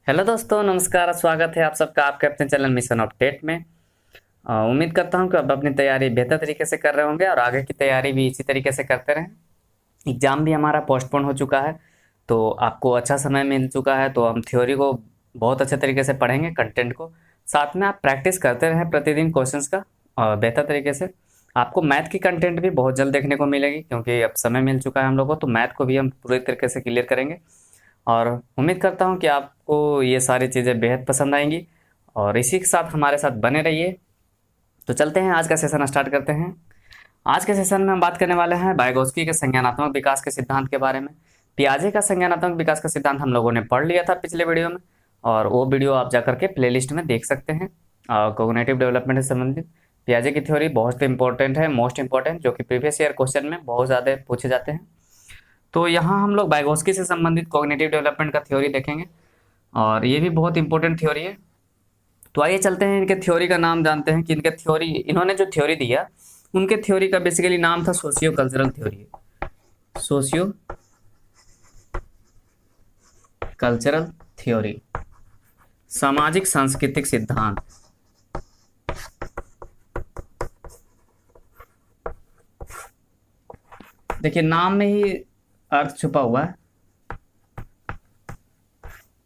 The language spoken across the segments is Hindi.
हेलो दोस्तों, नमस्कार। स्वागत है आप सबका आपके अपने चैनल मिशन अपडेट में। उम्मीद करता हूं कि आप अपनी तैयारी बेहतर तरीके से कर रहे होंगे और आगे की तैयारी भी इसी तरीके से करते रहें। एग्ज़ाम भी हमारा पोस्टपोन हो चुका है, तो आपको अच्छा समय मिल चुका है, तो हम थ्योरी को बहुत अच्छे तरीके से पढ़ेंगे, कंटेंट को। साथ में आप प्रैक्टिस करते रहें प्रतिदिन क्वेश्चंस का बेहतर तरीके से। आपको मैथ की कंटेंट भी बहुत जल्द देखने को मिलेगी, क्योंकि अब समय मिल चुका है हम लोगों को, तो मैथ को भी हम पूरे तरीके से क्लियर करेंगे। और उम्मीद करता हूँ कि आपको ये सारी चीज़ें बेहद पसंद आएंगी और इसी के साथ हमारे साथ बने रहिए। तो चलते हैं, आज का सेशन स्टार्ट करते हैं। आज के सेशन में हम बात करने वाले हैं वाइगोत्स्की के संज्ञानात्मक विकास के सिद्धांत के बारे में। पियाजे का संज्ञानात्मक विकास का सिद्धांत हम लोगों ने पढ़ लिया था पिछले वीडियो में, और वो वीडियो आप जाकर के प्लेलिस्ट में देख सकते हैं। कोग्निटिव डेवलपमेंट से संबंधित पियाजे की थ्योरी बहुत इंपॉर्टेंट है, मोस्ट इंपॉर्टेंट, जो कि प्रीवियस ईयर क्वेश्चन में बहुत ज़्यादा पूछे जाते हैं। तो यहाँ हम लोग वाइगोत्स्की से संबंधित कॉग्निटिव डेवलपमेंट का थ्योरी देखेंगे, और ये भी बहुत इंपॉर्टेंट थ्योरी है। तो आइए चलते हैं, इनके थ्योरी का नाम जानते हैं कि इन्होंने जो थ्योरी दिया, उनके थ्योरी का बेसिकली नाम था socio cultural theory. Socio cultural theory, सामाजिक सांस्कृतिक सिद्धांत। देखिए, नाम में ही अर्थ छुपा हुआ है।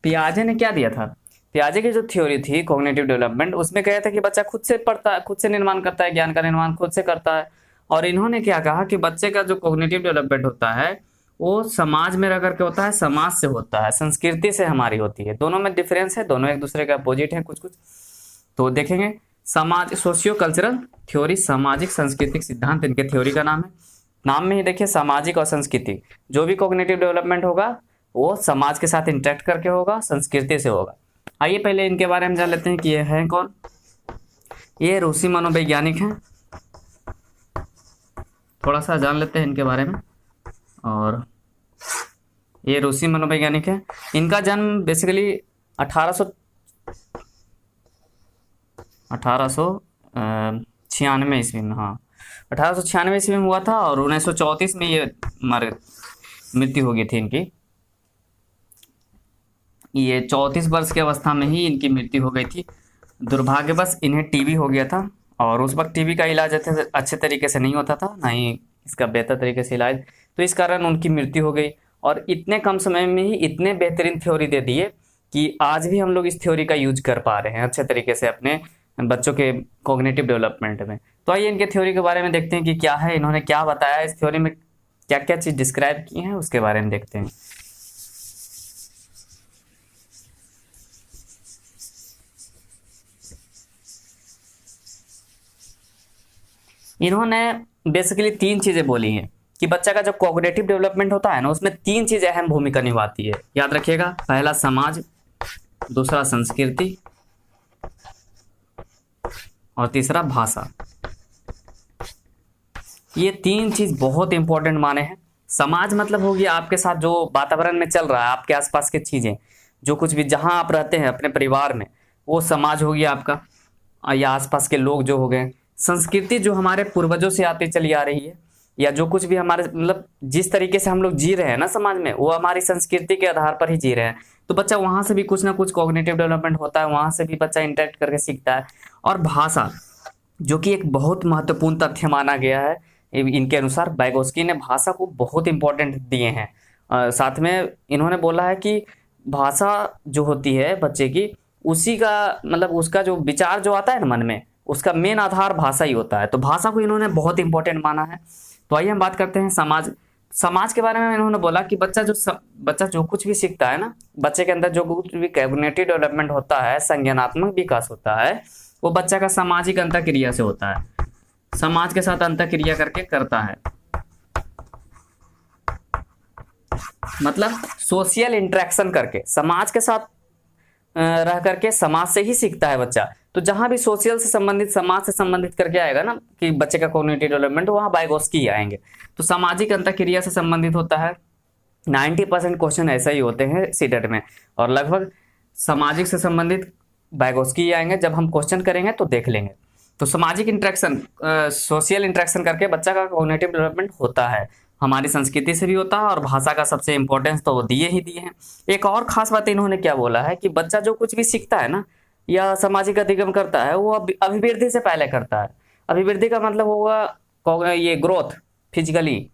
पियाजे ने क्या दिया था? पियाजे की जो थ्योरी थी कॉग्निटिव डेवलपमेंट, उसमें कहा था कि बच्चा खुद से पढ़ता है, खुद से निर्माण करता है, ज्ञान का निर्माण खुद से करता है। और इन्होंने क्या कहा कि बच्चे का जो कॉग्निटिव डेवलपमेंट होता है वो समाज में रह करके होता है, समाज से होता है, संस्कृति से हमारी होती है। दोनों में डिफरेंस है, दोनों एक दूसरे के अपोजिट है कुछ कुछ। तो देखेंगे, समाज सोशियो कल्चरल थ्योरी, सामाजिक सांस्कृतिक सिद्धांत इनके थ्योरी का नाम है। नाम में ही देखिए, सामाजिक और संस्कृति, जो भी कॉग्निटिव डेवलपमेंट होगा वो समाज के साथ इंटरेक्ट करके होगा, संस्कृति से होगा। आइए पहले इनके बारे में जान लेते हैं कि ये है कौन। ये रूसी मनोवैज्ञानिक हैं, थोड़ा सा जान लेते हैं इनके बारे में। और ये रूसी मनोवैज्ञानिक है। इनका जन्म बेसिकली 1896 ईस्वी में, हाँ 1896 ईस्वी में हुआ था, और 1934 में ये मृत्यु हो गई थी इनकी। ये 34 वर्ष की अवस्था में ही इनकी मृत्यु हो गई थी। दुर्भाग्यवश इन्हें टीबी हो गया था, और उस वक्त टीबी का इलाज अच्छे तरीके से नहीं होता था, ना ही इसका बेहतर तरीके से इलाज, तो इस कारण उनकी मृत्यु हो गई। और इतने कम समय में ही इतने बेहतरीन थ्योरी दे दिए कि आज भी हम लोग इस थ्योरी का यूज कर पा रहे हैं अच्छे तरीके से अपने बच्चों के कॉग्निटिव डेवलपमेंट में। तो आइए इनके थ्योरी के बारे में देखते हैं कि क्या है, इन्होंने क्या बताया इस थ्योरी में, क्या क्या चीज़ डिस्क्राइब की है, उसके बारे में देखते हैं। इन्होंने बेसिकली 3 चीजें बोली हैं कि बच्चा का जो कॉग्निटिव डेवलपमेंट होता है ना, उसमें 3 चीजें अहम भूमिका निभाती है, याद रखिएगा। पहला समाज, दूसरा संस्कृति, और तीसरा भाषा। ये 3 चीज बहुत इंपॉर्टेंट माने हैं। समाज मतलब हो गया आपके साथ जो वातावरण में चल रहा है, आपके आसपास की चीजें, जो कुछ भी जहां आप रहते हैं अपने परिवार में, वो समाज हो गया आपका, या आसपास के लोग जो हो गए। संस्कृति जो हमारे पूर्वजों से आती चली आ रही है, या जो कुछ भी हमारे मतलब जिस तरीके से हम लोग जी रहे हैं ना समाज में, वो हमारी संस्कृति के आधार पर ही जी रहे हैं। तो बच्चा वहां से भी कुछ ना कुछ कॉग्निटिव डेवलपमेंट होता है, वहां से भी बच्चा इंटरेक्ट करके सीखता है। और भाषा, जो कि एक बहुत महत्वपूर्ण तथ्य माना गया है, इनके अनुसार वाइगोत्स्की ने भाषा को बहुत इंपॉर्टेंट दिए हैं। साथ में इन्होंने बोला है कि भाषा जो होती है बच्चे की, उसी का मतलब उसका जो विचार जो आता है ना मन में, उसका मेन आधार भाषा ही होता है। तो भाषा को इन्होंने बहुत इंपॉर्टेंट माना है। तो आइए हम बात करते हैं समाज। समाज के बारे में इन्होंने बोला कि बच्चा जो कुछ भी सीखता है ना, बच्चे के अंदर जो कुछ भी कॉग्निटिव डेवलपमेंट होता है, संज्ञानात्मक विकास होता है, वो बच्चा का सामाजिक अंतःक्रिया से होता है, समाज के साथ अंतःक्रिया करके करता है। मतलब सोशल इंटरेक्शन करके, समाज के साथ रह करके समाज से ही सीखता है बच्चा। तो जहां भी सोशल से संबंधित, समाज से संबंधित करके आएगा ना कि बच्चे का कॉग्निटिव डेवलपमेंट, वहां वाइगोत्स्की ही आएंगे। तो सामाजिक अंतःक्रिया से संबंधित होता है। 90% क्वेश्चन ऐसे ही होते हैं सीटेट में, और लगभग सामाजिक से संबंधित वाइगोत्स्की ही आएंगे। जब हम क्वेश्चन करेंगे तो देख लेंगे। तो सामाजिक इंटरेक्शन, सोशल इंटरेक्शन करके बच्चा का कॉग्निटिव डेवलपमेंट होता है। हमारी संस्कृति से भी होता है और भाषा का सबसे इम्पोर्टेंस तो वो दिए ही दिए हैं। एक और खास बात इन्होंने क्या बोला है कि बच्चा जो कुछ भी सीखता है ना या सामाजिक अधिगम करता है वो अभिवृद्धि से पहले करता है। अभिवृद्धि का मतलब होगा ये ग्रोथ फिजिकली,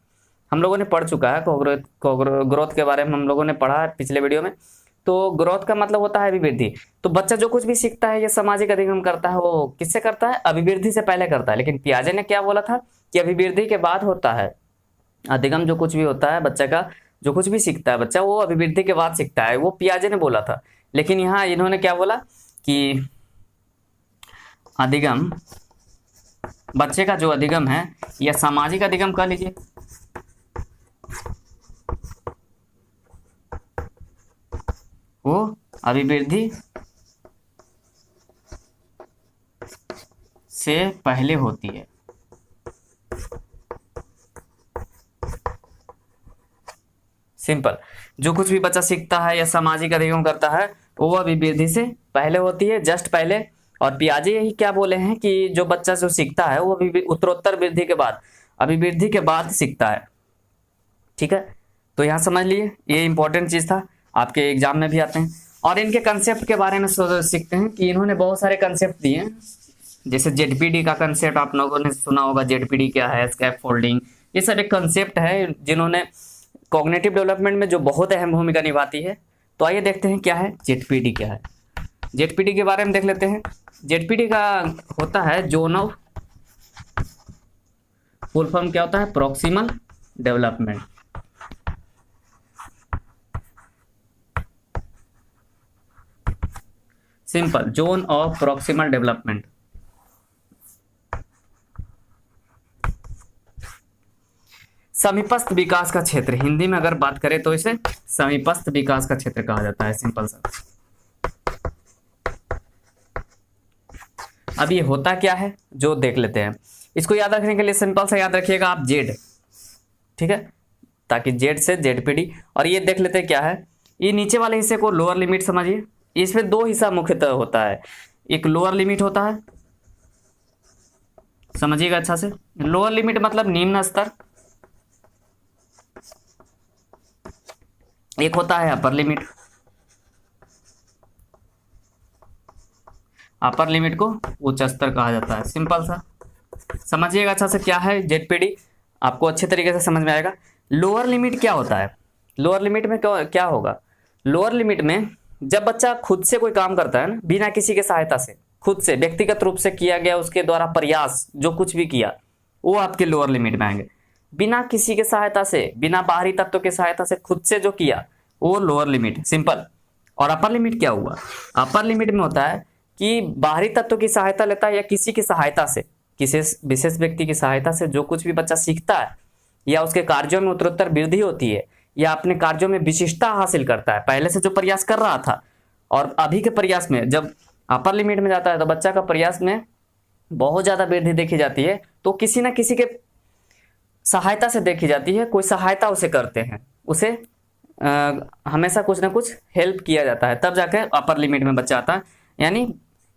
हम लोगों ने पढ़ चुका है ग्रोथ के बारे में हम लोगों ने पढ़ा है पिछले वीडियो में। तो ग्रोथ का मतलब होता है अभिवृद्धि। तो बच्चा जो कुछ भी सीखता है या सामाजिक अधिगम करता है वो किससे करता है? अभिवृद्धि से पहले करता है। लेकिन पियाजे ने क्या बोला था कि अभिवृद्धि के बाद होता है अधिगम। जो कुछ भी होता है बच्चा का, जो कुछ भी सीखता है बच्चा वो अभिवृद्धि के बाद सीखता है, वो पियाजे ने बोला था। लेकिन यहाँ इन्होंने क्या बोला कि अधिगम, बच्चे का जो अधिगम है या सामाजिक अधिगम कह लीजिए, वो अभिवृद्धि से पहले होती है। सिंपल, जो कुछ भी बच्चा सीखता है या सामाजिक अधिगम करता है वो अभिवृद्धि से पहले होती है, जस्ट पहले। और पियाजे यही क्या बोले हैं कि जो बच्चा जो सीखता है वो उत्तरोत्तर वृद्धि के बाद, अभिवृद्धि के बाद सीखता है। ठीक है, तो यहाँ समझ लिए, ये इंपॉर्टेंट चीज था, आपके एग्जाम में भी आते हैं। और इनके कंसेप्ट के बारे में सीखते हैं कि इन्होंने बहुत सारे कंसेप्ट दिए हैं। जैसे जेडपीडी का कंसेप्ट आप लोगों ने सुना होगा, जेडपीडी क्या है, स्कैप फोल्डिंग, ये सारे कंसेप्ट है जिन्होंने कॉग्निटिव डेवलपमेंट में जो बहुत अहम भूमिका निभाती है। तो आइए देखते हैं क्या है जेडपीडी क्या है। जेडपीडी के बारे में देख लेते हैं। जेडपीडी का होता है जोन ऑफ, फुल फॉर्म क्या होता है? Proximal development. Simple, zone of proximal development. समीपस्थ विकास का क्षेत्र, हिंदी में अगर बात करें तो इसे समीपस्थ विकास का क्षेत्र कहा जाता है। सिंपल सा। अब ये होता क्या है जो देख लेते हैं। इसको याद रखने के लिए सिंपल सा याद रखिएगा आप जेड, ठीक है, ताकि जेड से जेडपीडी। और ये देख लेते हैं क्या है, ये नीचे वाले हिस्से को लोअर लिमिट समझिए। इसमें दो हिस्सा मुख्यतः होता है, एक लोअर लिमिट होता है, समझिएगा अच्छा से। लोअर लिमिट मतलब निम्न स्तर, एक होता है अपर लिमिट। अपर लिमिट को उच्च स्तर कहा जाता है। सिंपल सा समझिएगा अच्छा से क्या है जेडपीडी, आपको अच्छे तरीके से समझ में आएगा। लोअर लिमिट क्या होता है? लोअर लिमिट में क्या होगा? लोअर लिमिट में जब बच्चा खुद से कोई काम करता है ना, बिना किसी के सहायता से, खुद से व्यक्तिगत रूप से किया गया उसके द्वारा प्रयास, जो कुछ भी किया वो आपके लोअर लिमिट में आएंगे। बिना किसी के सहायता से, बिना बाहरी तत्वों की सहायता से खुद से जो किया वो लोअर लिमिट। सिंपल। और अपर लिमिट क्या हुआ? अपर लिमिट में होता है कि बाहरी तत्वों की सहायता लेता है या किसी की सहायता से, किसी विशेष व्यक्ति की सहायता से जो कुछ भी बच्चा सीखता है या उसके कार्यों में उत्तरोत्तर वृद्धि होती है या अपने कार्यों में विशिष्टता हासिल करता है, पहले से जो प्रयास कर रहा था और अभी के प्रयास में जब अपर लिमिट में जाता है तो बच्चा का प्रयास में बहुत ज्यादा वृद्धि देखी जाती है। तो किसी ना किसी के सहायता से देखी जाती है, कोई सहायता उसे करते हैं, उसे हमेशा कुछ ना कुछ हेल्प किया जाता है, तब जाकर अपर लिमिट में बच्चा आता है। यानी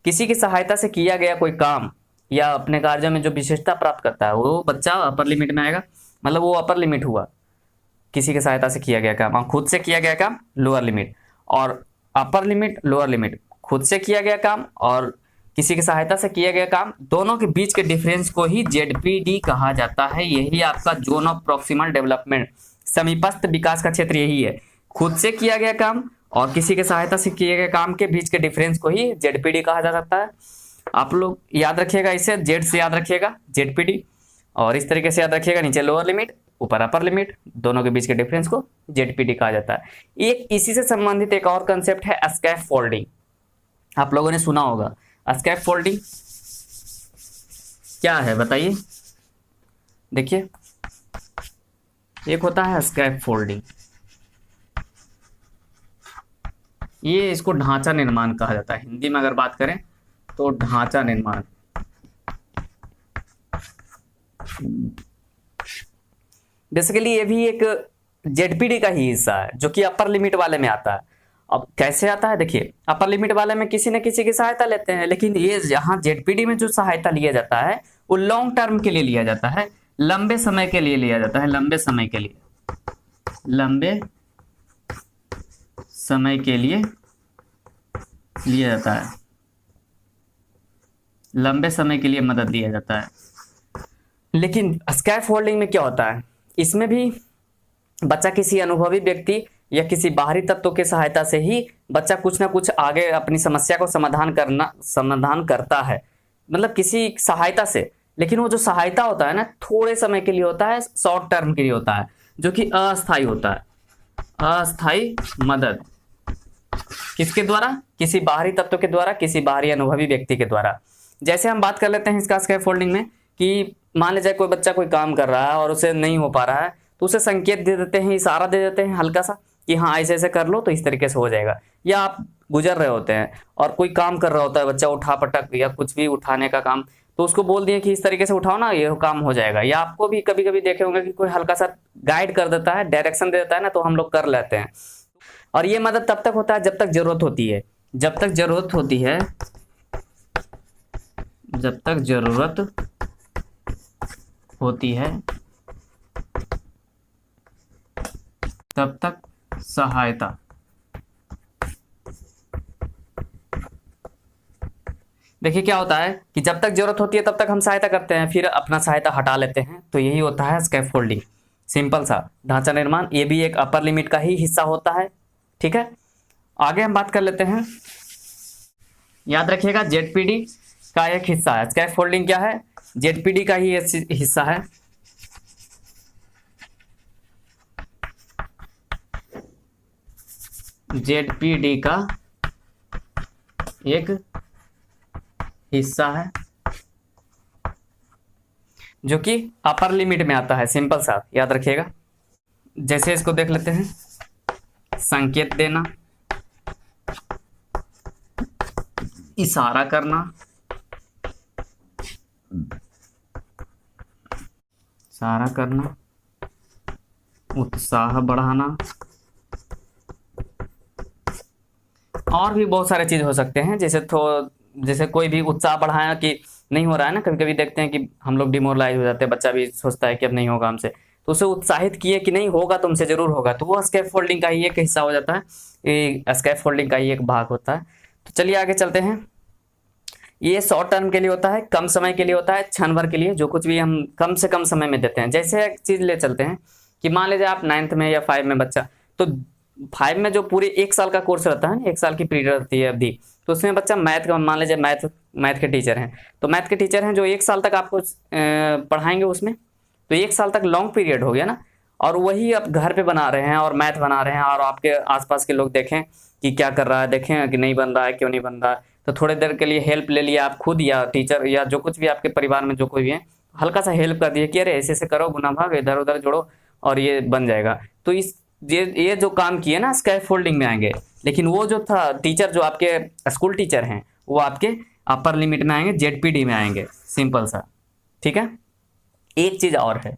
किसी की सहायता से किया गया कोई काम या अपने कार्यों में जो विशेषता प्राप्त करता है वो बच्चा अपर लिमिट में आएगा, मतलब वो अपर लिमिट हुआ। किसी की सहायता से किया गया काम, खुद से किया गया काम लोअर लिमिट, और अपर लिमिट लोअर लिमिट, खुद से किया गया काम और किसी की सहायता से किया गया काम, दोनों के बीच के डिफरेंस को ही जेडपीडी कहा जाता है। यही आपका जोन ऑफ प्रॉक्सिमल डेवलपमेंट, समीपस्थ विकास का क्षेत्र यही है। खुद से किया गया काम और किसी के सहायता से किए गए काम के बीच के डिफरेंस को ही जेडपीडी कहा जा सकता है। आप लोग याद रखिएगा, इसे जेड से याद रखिएगा जेडपीडी, और इस तरीके से याद रखिएगा, नीचे लोअर लिमिट ऊपर अपर लिमिट, दोनों के बीच के डिफरेंस को जेडपीडी कहा जाता है। एक इसी से संबंधित एक और कंसेप्ट है स्कैफ फोल्डिंग, आप लोगों ने सुना होगा। स्कैफ फोल्डिंग क्या है बताइए? देखिए, एक होता है स्कैफ फोल्डिंग, ये इसको ढांचा निर्माण कहा जाता है। हिंदी में अगर बात करें तो ढांचा निर्माण। बेसिकली ये भी एक जेडपीडी का ही हिस्सा है जो कि अपर लिमिट वाले में आता है। अब कैसे आता है देखिए, अपर लिमिट वाले में किसी न किसी की सहायता लेते हैं, लेकिन ये यहाँ जेडपीडी में जो सहायता लिया जाता है वो लॉन्ग टर्म के लिए लिया जाता है, लंबे समय के लिए लिया जाता है, लंबे समय के लिए, लंबे समय के लिए लिया जाता है, लंबे समय के लिए मदद लिया जाता है। लेकिन स्कैफोल्डिंग में क्या होता है, इसमें भी बच्चा किसी अनुभवी व्यक्ति या किसी बाहरी तत्व की सहायता से ही बच्चा कुछ ना कुछ आगे अपनी समस्या को समाधान करता है, मतलब किसी सहायता से। लेकिन वो जो सहायता होता है ना, थोड़े समय के लिए होता है, शॉर्ट टर्म के लिए होता है, जो कि अस्थायी होता है, अस्थायी मदद। किसके द्वारा? किसी बाहरी तत्व के द्वारा, किसी बाहरी अनुभवी व्यक्ति के द्वारा। जैसे हम बात कर लेते हैं इसका स्कैफोल्डिंग में कि मान लीजिए कोई बच्चा कोई काम कर रहा है और उसे नहीं हो पा रहा है, तो उसे संकेत दे देते हैं, इशारा दे देते हैं हल्का सा कि हाँ ऐसे ऐसे कर लो तो इस तरीके से हो जाएगा। या आप गुजर रहे होते हैं और कोई काम कर रहा होता है बच्चा, उठा पटक या कुछ भी उठाने का काम, तो उसको बोल दिए कि इस तरीके से उठाओ ना, ये काम हो जाएगा। या आपको भी कभी कभी देखे होंगे कि कोई हल्का सा गाइड कर देता है, डायरेक्शन दे देता है ना, तो हम लोग कर लेते हैं। और ये मदद तब तक होता है जब तक जरूरत होती है, जब तक जरूरत होती है, जब तक जरूरत होती है तब तक सहायता। देखिए क्या होता है कि जब तक जरूरत होती है तब तक हम सहायता करते हैं, फिर अपना सहायता हटा लेते हैं, तो यही होता है स्कैफोल्डिंग। सिंपल सा ढांचा निर्माण, ये भी एक अपर लिमिट का ही हिस्सा होता है। ठीक है, आगे हम बात कर लेते हैं। याद रखिएगा जेडपीडी का एक हिस्सा है, स्कैफोल्डिंग क्या है? जेडपीडी का ही हिस्सा है। जेडपीडी का एक हिस्सा है जो कि अपर लिमिट में आता है। सिंपल सा याद रखिएगा। जैसे इसको देख लेते हैं, संकेत देना, इशारा करना, इशारा करना, उत्साह बढ़ाना, और भी बहुत सारे चीज हो सकते हैं। जैसे कोई भी उत्साह बढ़ाया कि नहीं हो रहा है ना, कभी कभी देखते हैं कि हम लोग डिमोरलाइज हो जाते हैं, बच्चा भी सोचता है कि अब नहीं होगा हमसे, तो उसे उत्साहित किए कि नहीं होगा, तुमसे जरूर होगा, तो वो स्कैफोल्डिंग का ही एक हिस्सा हो जाता है, ये स्कैफोल्डिंग का ही एक भाग होता है। तो चलिए आगे चलते हैं। ये शॉर्ट टर्म के लिए होता है, कम समय के लिए होता है, क्षण भर के लिए, जो कुछ भी हम कम से कम समय में देते हैं। जैसे एक चीज ले चलते हैं कि मान लीजिए आप 9th में या 5 में बच्चा, तो 5 में जो पूरे 1 साल का कोर्स रहता है, 1 साल की पीरियड रहती है अवधि, तो उसमें बच्चा मैथ का, मान लीजिए मैथ के टीचर हैं, तो मैथ के टीचर हैं जो 1 साल तक आपको पढ़ाएंगे उसमें, तो 1 साल तक लॉन्ग पीरियड हो गया ना। और वही आप घर पे बना रहे हैं और मैथ बना रहे हैं, और आपके आसपास के लोग देखें कि क्या कर रहा है, देखें कि नहीं बन रहा है, क्यों नहीं बन रहा है, तो थोड़ी देर के लिए हेल्प ले लिया आप खुद, या टीचर या जो कुछ भी आपके परिवार में जो कोई भी है, हल्का सा हेल्प कर दिए कि अरे ऐसे ऐसे करो, गुना भाग इधर उधर जोड़ो और ये बन जाएगा। तो ये जो काम किए ना स्कैफोल्डिंग में आएंगे। लेकिन वो जो था टीचर, जो आपके स्कूल टीचर हैं, वो आपके अपर लिमिट में आएंगे, जेडपीडी में आएंगे। सिंपल सा, ठीक है। एक चीज और है,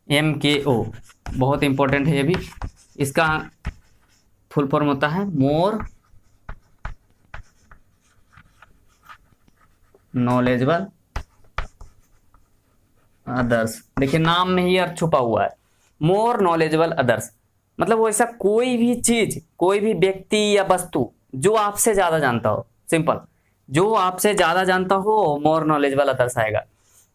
MKO, बहुत इंपॉर्टेंट है ये भी। इसका फुल फॉर्म होता है मोर नॉलेजेबल अदर्स। देखिए नाम में ही अर्थ छुपा हुआ है, मोर नॉलेजेबल अदर्स, मतलब वो ऐसा कोई भी चीज, कोई भी व्यक्ति या वस्तु जो आपसे ज्यादा जानता हो। सिंपल, जो आपसे ज्यादा जानता हो, मोर नॉलेजेबल अदर्स आएगा।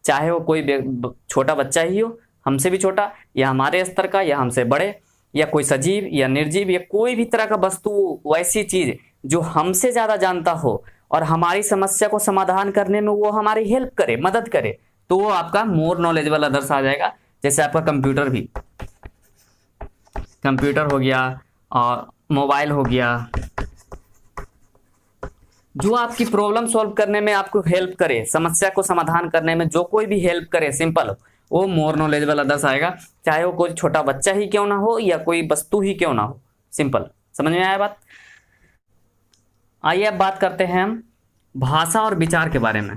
चाहे वो कोई छोटा बच्चा ही हो, हमसे भी छोटा, या हमारे स्तर का, या हमसे बड़े, या कोई सजीव या निर्जीव, या कोई भी तरह का वस्तु, वैसी चीज जो हमसे ज्यादा जानता हो और हमारी समस्या को समाधान करने में वो हमारी हेल्प करे, मदद करे, तो वो आपका मोर नॉलेजेबल अदर्स आ जाएगा। जैसे आपका कंप्यूटर भी, कंप्यूटर हो गया और मोबाइल हो गया, जो आपकी प्रॉब्लम सॉल्व करने में आपको हेल्प करे, समस्या को समाधान करने में जो कोई भी हेल्प करे, सिंपल, वो मोर नॉलेजेबल अदर्स आएगा। चाहे वो कोई छोटा बच्चा ही क्यों ना हो या कोई वस्तु ही क्यों ना हो। सिंपल, समझ में आया बात? आइए अब बात करते हैं हम भाषा और विचार के बारे में।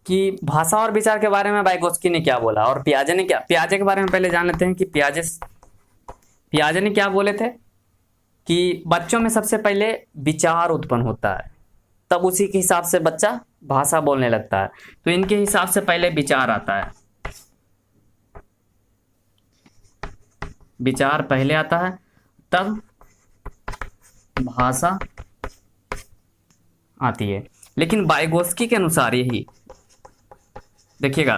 कि भाषा और विचार के बारे में वाइगोत्स्की ने क्या बोला और पियाजे ने क्या। पियाजे के बारे में पहले जान लेते हैं कि पियाजे पियाजे ने क्या बोले थे कि बच्चों में सबसे पहले विचार उत्पन्न होता है, तब उसी के हिसाब से बच्चा भाषा बोलने लगता है। तो इनके हिसाब से पहले विचार आता है, विचार पहले आता है, तब भाषा आती है। लेकिन वाइगोत्स्की के अनुसार, यही देखिएगा,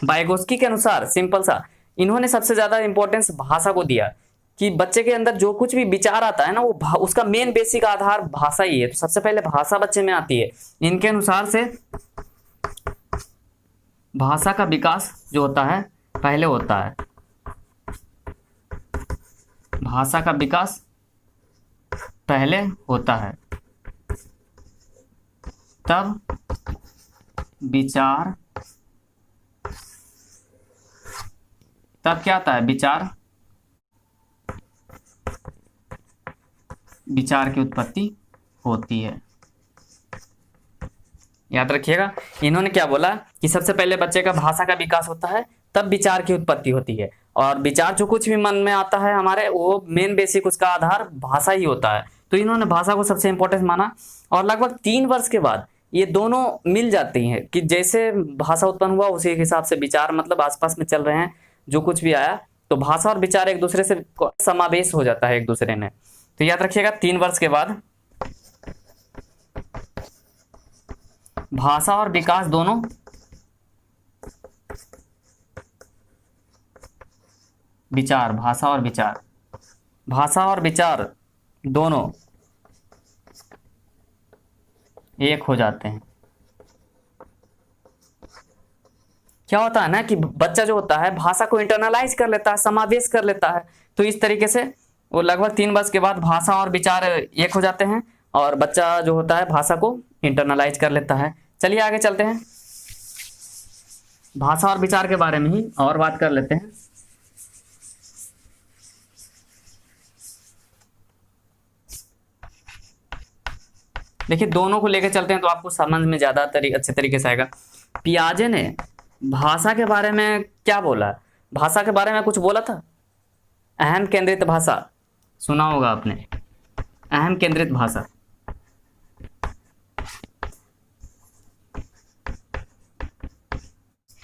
वाइगोत्स्की के अनुसार सिंपल सा इन्होंने सबसे ज्यादा इंपॉर्टेंस भाषा को दिया कि बच्चे के अंदर जो कुछ भी विचार आता है ना, वो उसका मेन बेसिक आधार भाषा ही है। तो सबसे पहले भाषा बच्चे में आती है। इनके अनुसार से भाषा का विकास जो होता है पहले होता है, भाषा का विकास पहले होता है, तब विचार, तब क्या आता है, विचार, विचार की उत्पत्ति होती है। याद रखिएगा, इन्होंने क्या बोला कि सबसे पहले बच्चे का भाषा का विकास होता है, तब विचार की उत्पत्ति होती है। और विचार जो कुछ भी मन में आता है हमारे, वो मेन बेसिक उसका आधार भाषा ही होता है। तो इन्होंने भाषा को सबसे इंपॉर्टेंट माना। और लगभग 3 वर्ष के बाद ये दोनों मिल जाती हैं कि जैसे भाषा उत्पन्न हुआ उसी के हिसाब से विचार, मतलब आसपास में चल रहे हैं जो कुछ भी आया, तो भाषा और विचार एक दूसरे से समावेश हो जाता है एक दूसरे में। तो याद रखिएगा, 3 वर्ष के बाद भाषा और विकास दोनों विचार, भाषा और विचार, भाषा और विचार दोनों एक हो जाते हैं। क्या होता है ना कि बच्चा जो होता है भाषा को इंटरनलाइज कर लेता है, समावेश कर लेता है। तो इस तरीके से वो लगभग 3 वर्ष के बाद भाषा और विचार एक हो जाते हैं और बच्चा जो होता है भाषा को इंटरनलाइज कर लेता है। चलिए आगे चलते हैं, भाषा और विचार के बारे में ही और बात कर लेते हैं। देखिए, दोनों को लेकर चलते हैं तो आपको समझ में ज्यादा अच्छे तरीके से आएगा। पियाजे ने भाषा के बारे में क्या बोला, भाषा के बारे में कुछ बोला था। अहम केंद्रित भाषा सुना होगा आपने, अहम केंद्रित भाषा।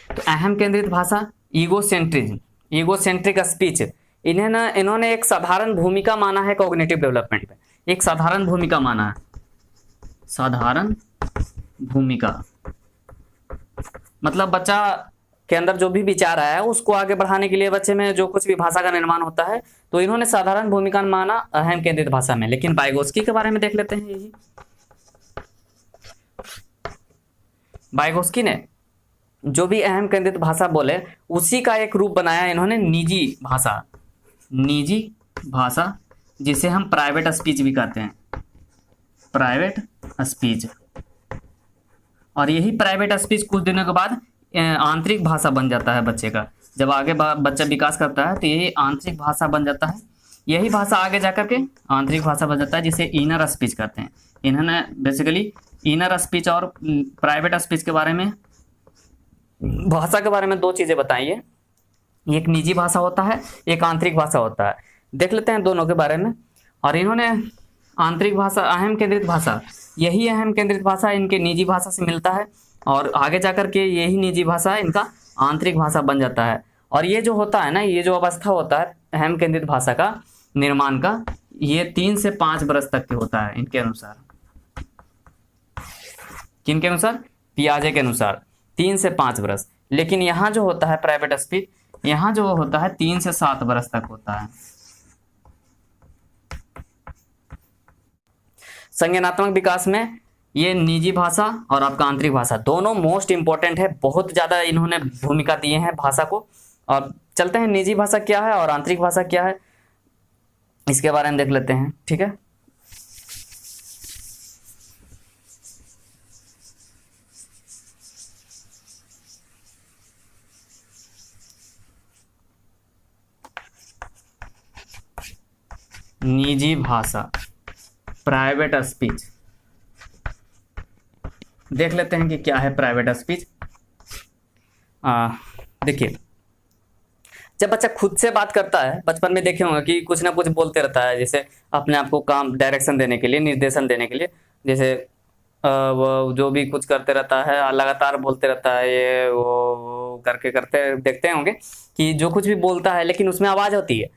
तो अहम केंद्रित भाषा, ईगोसेंट्रिज्म, ईगोसेंट्रिक स्पीच, इन्होंने एक साधारण भूमिका माना है कॉग्निटिव डेवलपमेंट में। एक साधारण भूमिका माना है, साधारण भूमिका मतलब बच्चा के अंदर जो भी विचार आया है उसको आगे बढ़ाने के लिए बच्चे में जो कुछ भी भाषा का निर्माण होता है, तो इन्होंने साधारण भूमिका माना अहम केंद्रित भाषा में। लेकिन वाइगोत्स्की के बारे में देख लेते हैं। यही वाइगोत्स्की ने जो भी अहम केंद्रित भाषा बोले उसी का एक रूप बनाया इन्होंने, निजी भाषा, निजी भाषा, जिसे हम प्राइवेट स्पीच भी कहते हैं, प्राइवेट स्पीच। और यही प्राइवेट स्पीच कुछ दिनों के बाद आंतरिक भाषा बन जाता है बच्चे का। जब आगे बच्चा विकास करता है तो यही आंतरिक भाषा बन जाता है। यही भाषा आगे जाकर के आंतरिक भाषा बन जाता है, जिसे इनर स्पीच कहते हैं। इन्होंने बेसिकली इनर स्पीच और प्राइवेट स्पीच के बारे में, भाषा के बारे में 2 चीजें बताई है। एक निजी भाषा होता है, एक आंतरिक भाषा होता है। देख लेते हैं दोनों के बारे में। और इन्होंने आंतरिक भाषा, अहम केंद्रित भाषा, यही अहम केंद्रित भाषा इनके निजी भाषा से मिलता है और आगे जाकर के यही निजी भाषा इनका आंतरिक भाषा बन जाता है। और ये जो होता है ना, ये जो अवस्था होता है अहम केंद्रित भाषा का निर्माण का, ये 3 से 5 वर्ष तक के होता है इनके अनुसार। किनके अनुसार? पियाजे के अनुसार 3 से 5 वर्ष। लेकिन यहाँ जो होता है प्राइवेट स्पीच, यहाँ जो होता है 3 से 7 वर्ष तक होता है। संज्ञानात्मक विकास में ये निजी भाषा और आपका आंतरिक भाषा दोनों मोस्ट इंपॉर्टेंट है। बहुत ज्यादा इन्होंने भूमिका दिए हैं भाषा को। और चलते हैं निजी भाषा क्या है और आंतरिक भाषा क्या है, इसके बारे में देख लेते हैं। ठीक है, निजी भाषा, प्राइवेट स्पीच। देख लेते हैं कि क्या है प्राइवेट स्पीच। देखिए, जब बच्चा खुद से बात करता है, बचपन में देखे होंगे कि कुछ ना कुछ बोलते रहता है, जैसे अपने आप को काम डायरेक्शन देने के लिए, निर्देशन देने के लिए, जैसे वो जो भी कुछ करते रहता है लगातार बोलते रहता है, ये वो करके करते देखते होंगे कि जो कुछ भी बोलता है लेकिन उसमें आवाज़ होती है,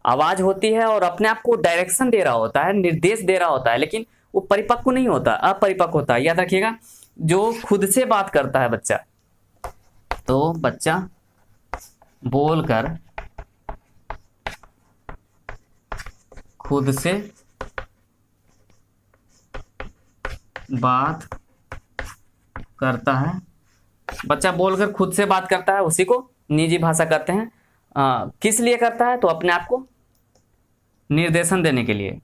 आवाज़ होती है और अपने आप को डायरेक्शन दे रहा होता है, निर्देश दे रहा होता है, लेकिन वो परिपक्व नहीं होता, अपरिपक्व होता है। याद रखिएगा, जो खुद से बात करता है बच्चा, तो बच्चा बोलकर खुद से बात करता है, बच्चा बोलकर खुद से बात करता है, उसी को निजी भाषा कहते हैं। किस लिए करता है? तो अपने आप को निर्देशन देने के लिए,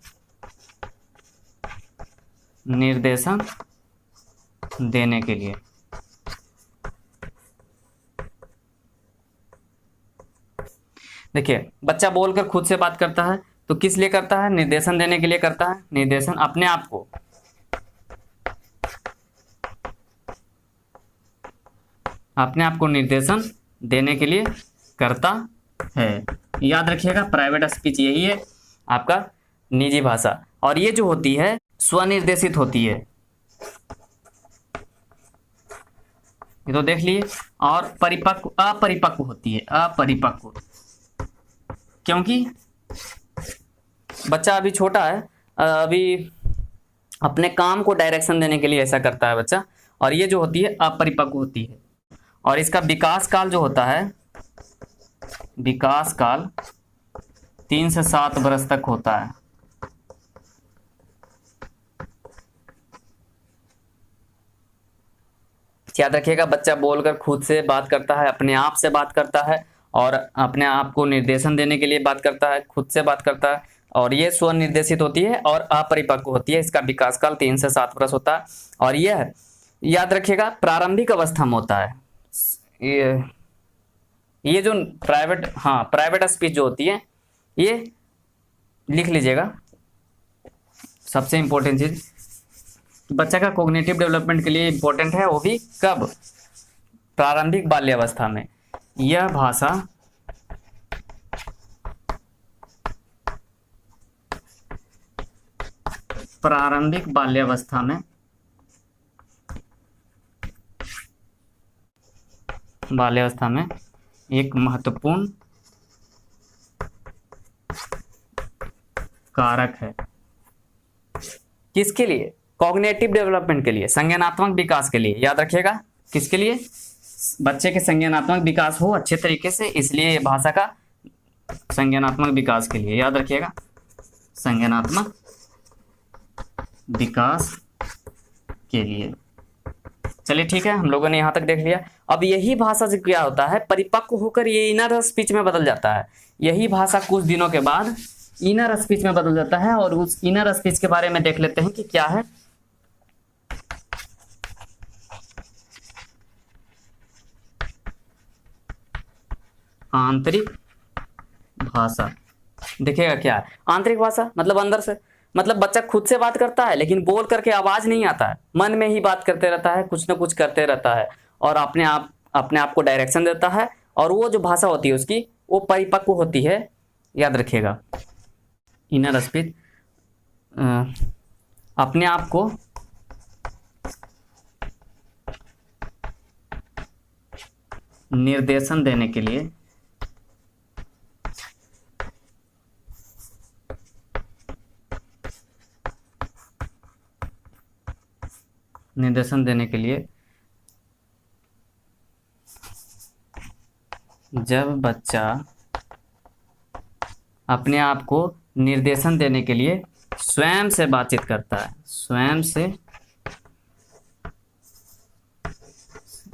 निर्देशन देने के लिए। देखिए, बच्चा बोलकर खुद से बात करता है तो किस लिए करता है? निर्देशन देने के लिए करता है। निर्देशन अपने आप को, अपने आप को निर्देशन देने के लिए करता है। याद रखिएगा, प्राइवेट स्पीच यही है आपका निजी भाषा, और ये जो होती है स्वनिर्देशित होती है, ये तो देख लिए। और परिपक्व, अपरिपक्व होती है, अपरिपक्व, क्योंकि बच्चा अभी छोटा है, अभी अपने काम को डायरेक्शन देने के लिए ऐसा करता है बच्चा, और ये जो होती है अपरिपक्व होती है। और इसका विकास काल जो होता है, विकास काल 3 से 7 वर्ष तक होता है। याद रखिएगा, बच्चा बोलकर खुद से बात करता है, अपने आप से बात करता है, और अपने आप को निर्देशन देने के लिए बात करता है, खुद से बात करता है, और ये स्वनिर्देशित होती है और अपरिपक्व होती है। इसका विकास काल 3 से 7 वर्ष होता है, और यह याद रखिएगा प्रारंभिक अवस्था में होता है। ये जो प्राइवेट स्पीच जो होती है, ये लिख लीजिएगा। सबसे इंपॉर्टेंट चीज बच्चा का कॉग्निटिव डेवलपमेंट के लिए इंपॉर्टेंट है, वो भी कब? प्रारंभिक बाल्यावस्था में। यह भाषा प्रारंभिक बाल्यावस्था में एक महत्वपूर्ण कारक है। किसके लिए? कॉग्निटिव डेवलपमेंट के लिए, संज्ञानात्मक विकास के लिए। याद रखिएगा, किसके लिए? बच्चे के संज्ञानात्मक विकास हो अच्छे तरीके से, इसलिए भाषा का संज्ञानात्मक विकास के लिए। याद रखिएगा, संज्ञानात्मक विकास के लिए। चलिए ठीक है, हम लोगों ने यहाँ तक देख लिया। अब यही भाषा से क्या होता है, परिपक्व होकर ये इनर स्पीच में बदल जाता है। यही भाषा कुछ दिनों के बाद इनर स्पीच में बदल जाता है, और उस इनर स्पीच के बारे में देख लेते हैं कि क्या है। आंतरिक भाषा। देखिएगा क्या है आंतरिक भाषा, मतलब अंदर से, मतलब बच्चा खुद से बात करता है लेकिन बोल करके आवाज नहीं आता है, मन में ही बात करते रहता है, कुछ ना कुछ करते रहता है, और अपने आप को डायरेक्शन देता है, और वो जो भाषा होती है उसकी, वो परिपक्व होती है। याद रखिएगा, इनर स्पीच अपने आप को निर्देशन देने के लिए, जब बच्चा अपने आप को निर्देशन देने के लिए स्वयं से बातचीत करता है, स्वयं से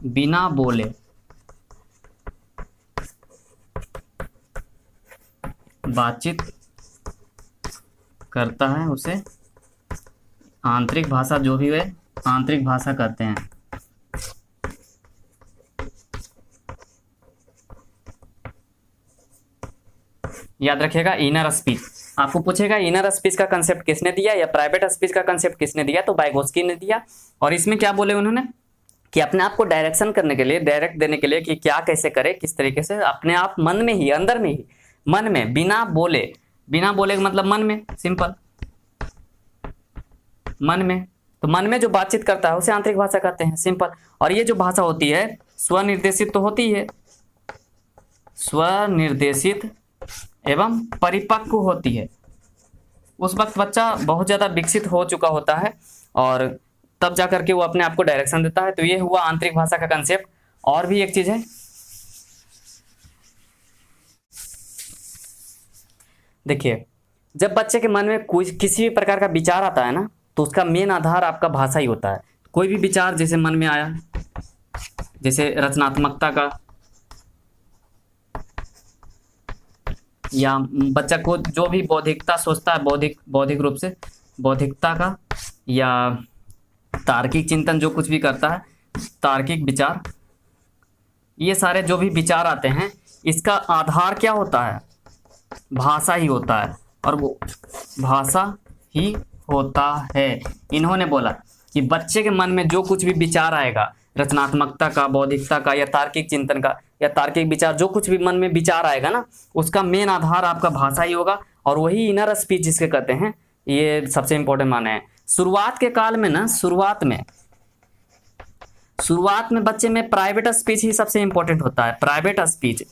बिना बोले बातचीत करता है, उसे आंतरिक भाषा, जो भी है आंतरिक भाषा कहते हैं। याद रखिएगा, इनर स्पीच। आपको पूछेगा इनर स्पीच का कंसेप्ट किसने दिया या प्राइवेट स्पीच का कंसेप्ट किसने दिया, तो वाइगोत्स्की ने दिया। और इसमें क्या बोले उन्होंने कि अपने आप को डायरेक्शन करने के लिए, डायरेक्ट देने के लिए कि क्या कैसे करे, किस तरीके से, अपने आप मन में ही, अंदर में ही, मन में, बिना बोले, बिना बोले का मतलब मन में, सिंपल, मन में, तो मन में जो बातचीत करता है उसे आंतरिक भाषा कहते हैं, सिंपल। और ये जो भाषा होती है स्वनिर्देशित तो होती है, स्वनिर्देशित एवं परिपक्व होती है। उस वक्त बच्चा बहुत ज़्यादा विकसित हो चुका होता है और तब जाकर के वो अपने आप को डायरेक्शन देता है। तो ये हुआ आंतरिक भाषा का कंसेप्ट। और भी एक चीज है, देखिए, जब बच्चे के मन में कोई किसी भी प्रकार का विचार आता है ना, तो उसका मेन आधार आपका भाषा ही होता है। कोई भी विचार जैसे मन में आया, जैसे रचनात्मकता का, या बच्चा को जो भी बौद्धिकता सोचता है, बौद्धिक रूप से बौद्धिकता का, या तार्किक चिंतन जो कुछ भी करता है, तार्किक विचार, ये सारे जो भी विचार आते हैं, इसका आधार क्या होता है? भाषा ही होता है। और वो भाषा ही होता है। इन्होंने बोला कि बच्चे के मन में जो कुछ भी विचार आएगा, रचनात्मकता का, बौद्धिकता का, या तार्किक चिंतन का, या तार्किक विचार, जो कुछ भी मन में विचार आएगा ना, उसका मेन आधार आपका भाषा ही होगा। और वही इनर स्पीच जिसके कहते हैं, ये सबसे इंपॉर्टेंट माने हैं। शुरुआत के काल में ना, शुरुआत में बच्चे में प्राइवेट स्पीच ही सबसे इंपॉर्टेंट होता है। प्राइवेट स्पीच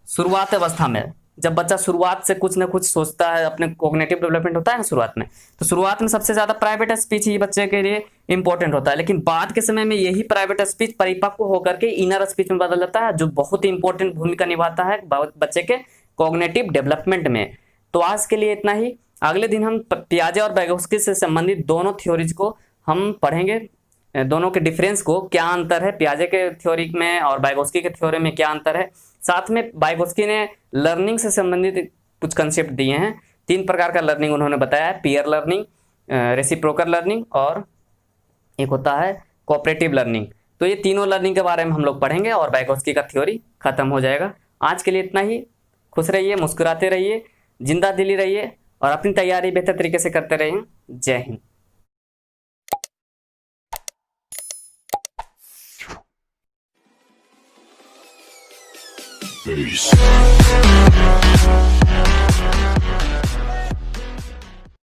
शुरुआत अवस्था में, जब बच्चा शुरुआत से कुछ ना कुछ सोचता है, अपने कॉग्निटिव डेवलपमेंट होता है ना शुरुआत में, तो शुरुआत में सबसे ज्यादा प्राइवेट स्पीच ही बच्चे के लिए इंपॉर्टेंट होता है। लेकिन बाद के समय में यही प्राइवेट स्पीच परिपक्व होकर के इनर स्पीच में बदल जाता है, जो बहुत ही इंपॉर्टेंट भूमिका निभाता है बच्चे के कॉग्निटिव डेवलपमेंट में। तो आज के लिए इतना ही। अगले दिन हम पियाजे और वाइगोत्स्की से संबंधित दोनों थ्योरीज को हम पढ़ेंगे, दोनों के डिफरेंस को, क्या अंतर है पियाजे के थ्योरी में और वाइगोत्स्की के थ्योरी में, क्या अंतर है। साथ में वाइगोत्स्की ने लर्निंग से संबंधित कुछ कंसेप्ट दिए हैं। 3 प्रकार का लर्निंग उन्होंने बताया है, पीयर लर्निंग, रेसिप्रोकल लर्निंग, और एक होता है कोऑपरेटिव लर्निंग। तो ये तीनों लर्निंग के बारे में हम लोग पढ़ेंगे और वाइगोत्स्की का थ्योरी खत्म हो जाएगा। आज के लिए इतना ही। खुश रहिए, मुस्कुराते रहिए, जिंदा दिली रहिए और अपनी तैयारी बेहतर तरीके से करते रहिए। जय हिंद। Peace.